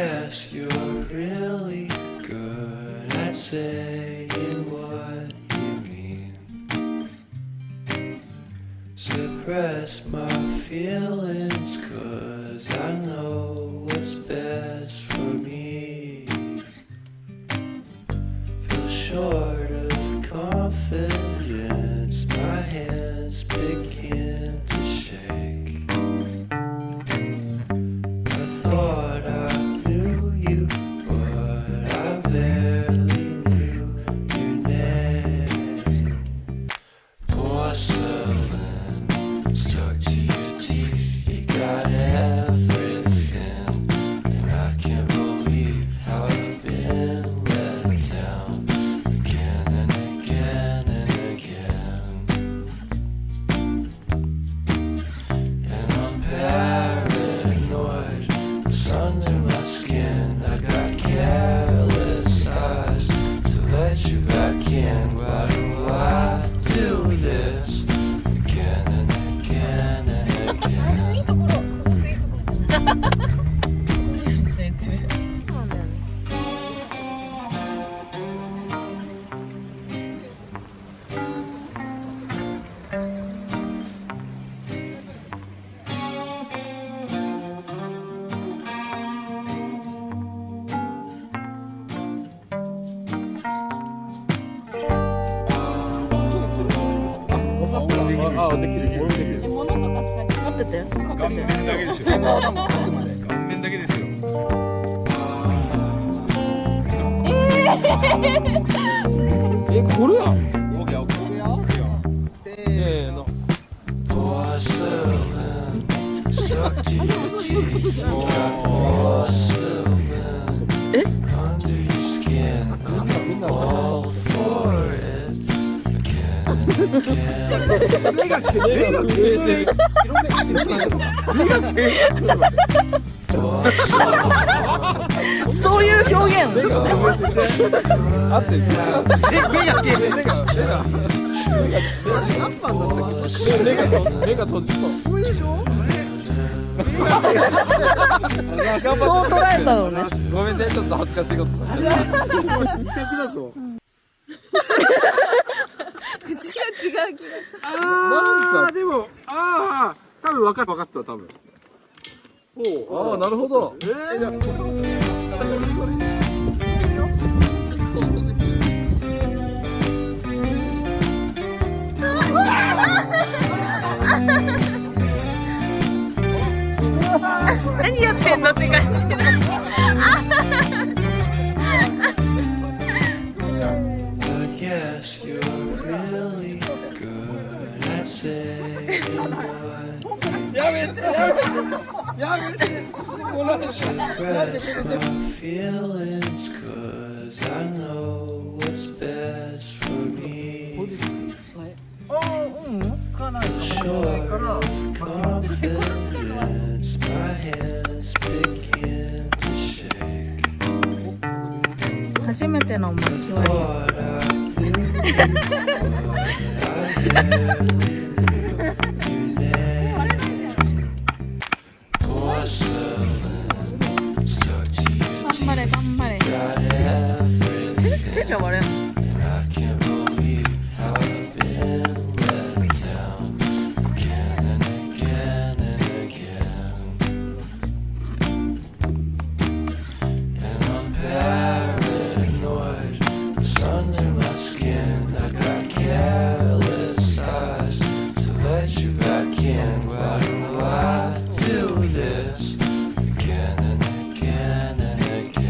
guess you're really good at saying what you mean. Suppress my feelings 'cause I know what's best for me. Feel short of confidence, my hands begin to shake. I thought I knew you, but I barely knew your name. Porcelain stuck to your teeth, you got everything, and I can't believe how I've been let down again and again and again. And I'm paranoid, what's under my skin? I got careless eyes to let you back in. Why do I do this again and again and again? あ、できる。俺もできる。物とか使って持ってて。顔面だけですよ。顔面だけですよ。これや。オッケーオッケー。せーの。Porcelain stuck to your teeth, you got porcelain under your skin. I'm all for it again and again. そういう表現。あってる。目が閉じそう。そう捉えたのね。ごめんね、ちょっと恥ずかしいことさせて。見たくだぞ。口が違う気が。ああ、でも、ああ、多分分かった多分。おお、ああ、なるほど。何やってんのって感じ。I guess you're really good at saying what suppress my feelings 'cause I know what's best for me. ああ、つかないかもしれないから。 Confidence, my hands begin to shake. 初めての巻き割 Thought I knew you, but I barely knew your name. Porcelain stuck to your り。頑張れ teeth, 頑張れ。 got everything, 手じゃ割れん。 and I can't believe how I've been let down again and again and again. And I'm paranoid, what's under my skin? I got careless eyes to let you back in. Why do I do this again and again and again?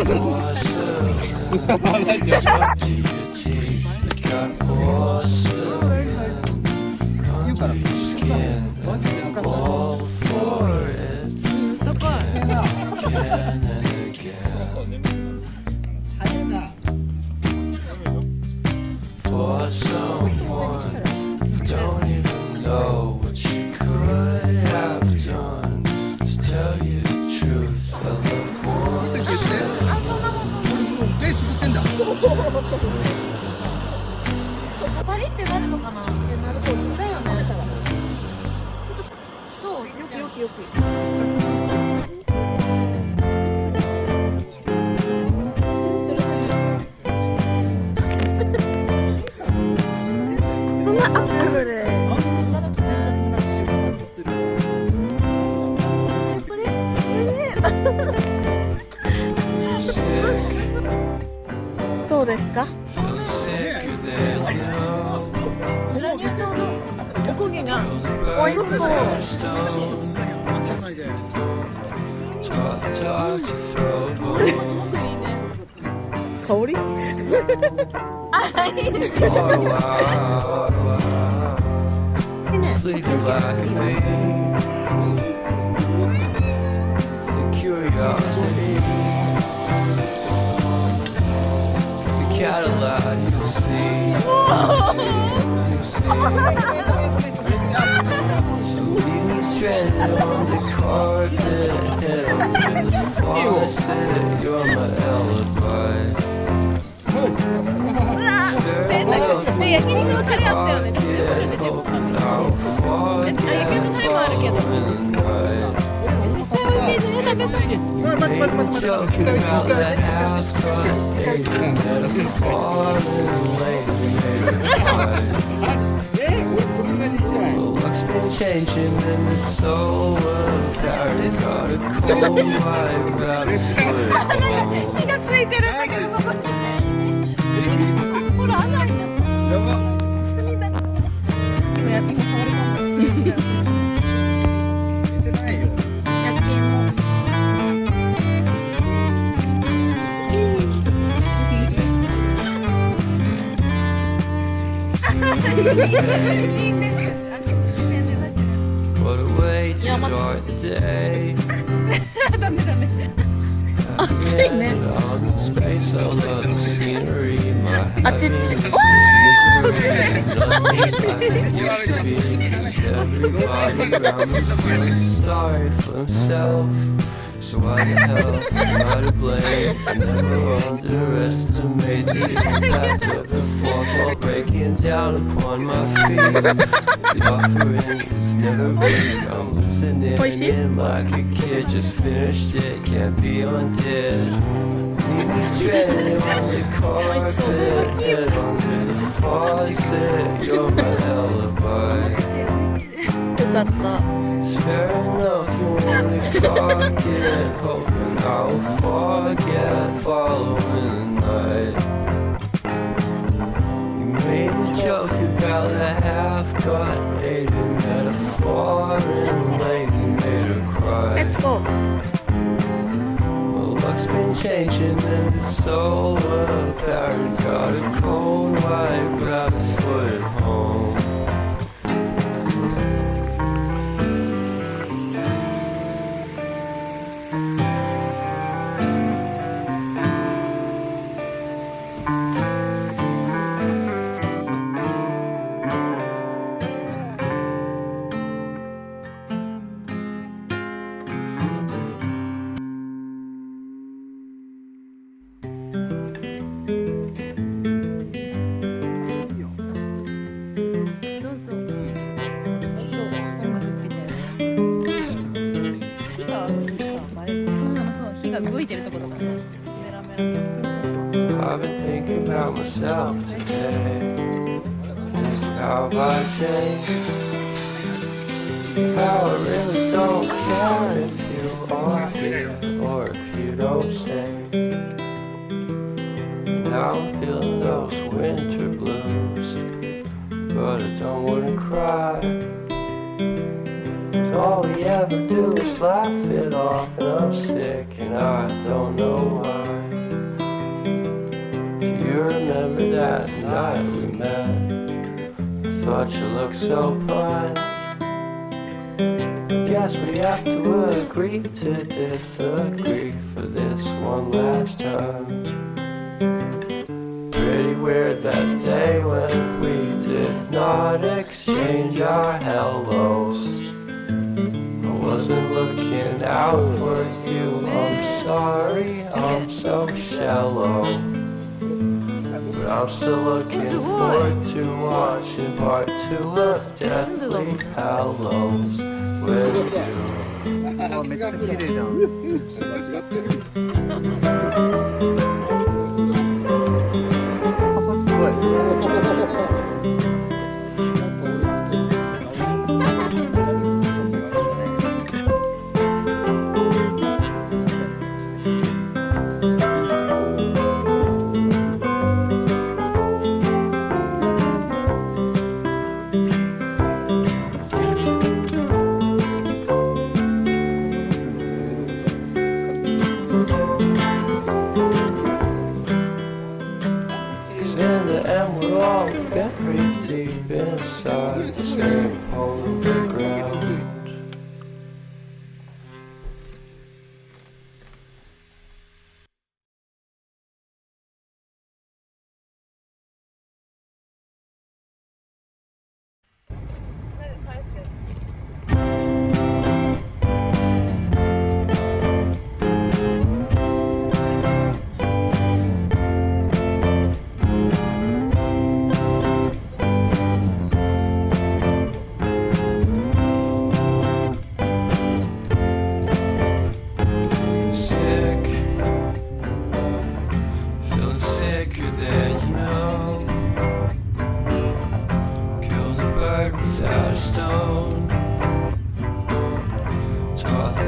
Porcelain Stuck to your teeth, they got porcelain under your skin, and you fall for it again and again. For someone who don't even know what you could have done. To tell you the truth, I love horses. パリってなるのかなってなるとだよね。ちょっとそうよく。そんなあるで。どうですか？グラニュー糖のおこげが美味しそう。香り？あ、いいですよ。Cadillac, you see, so leave me stranded on the carpet, head over the faucet, you're my alibi. 焼肉のタレあったよね。どっちも出てこなかった。焼肉のタレもあるけど。めっちゃ美味しいね。食べたい。Joke about that half-cut dating metaphor The luck's been changing and the soul of Paris got a cold vibe about its foot. 火がついてるんだけど、ここに。ほら、穴開いちゃった。炭だ。今触り込んだ。焼き芋。What a way to start the day. ダメ。暑いね。On the space, I love the scenery. My あちっち。 Everybody around me feels sorry for himself. So why the hell am I to blame? I never underestimate the impact of the fourth wall breaking down upon my feet. The offering is never big. I'm listening in like a kid just finished it. Can't be undid. Leave me stranded on the carpet, head under the faucet. You're my alibi. よかった。 It's fair enough, you wanna cock it, hoping I'll forget following the night. You made a joke about a half-cut dated metaphor and lady made her cry. Let's go. Well, luck's been changing and it's so apparent. Got a cold white rabbit's foot at home. I've been thinking about myself today. How I changed. How I really don't care if you are here or if you don't stay. Now I'm feeling those winter blues, but I don't wanna cry. All we ever do is laugh it off, and I'm sick and I don't know why. remember that night we met. I thought you looked so fine. Guess we have to agree to disagree for this one last time. Pretty weird that day when we did not exchange our hellos. I wasn't looking out for you, I'm sorry, I'm so shallow. But I'm still looking forward to watching part 2 of Deathly Hallows with you. あ、めっちゃ綺麗じゃん。パパすごい。Buried deep inside the same hole in the ground.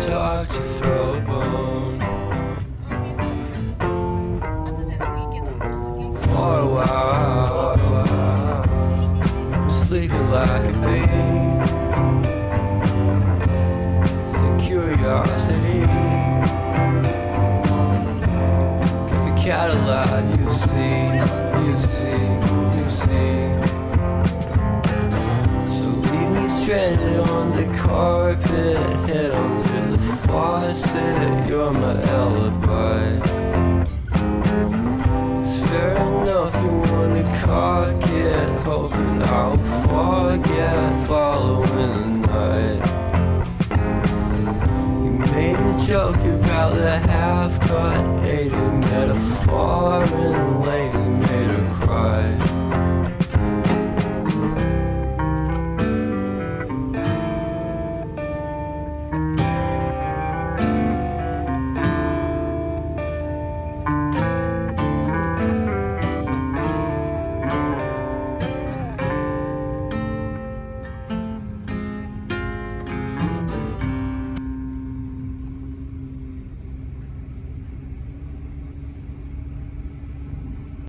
Talk to throw a bone for a while. Sleeping like a bee. The curiosity. Get the cat alive, you see, you see, you see. So leave me stranded on the carpet, head under the faucet, you're my alibi. It's fair enough you wanna cock it, hoping I'll forget following the night. You made a joke about the half-cut, ate a metaphor in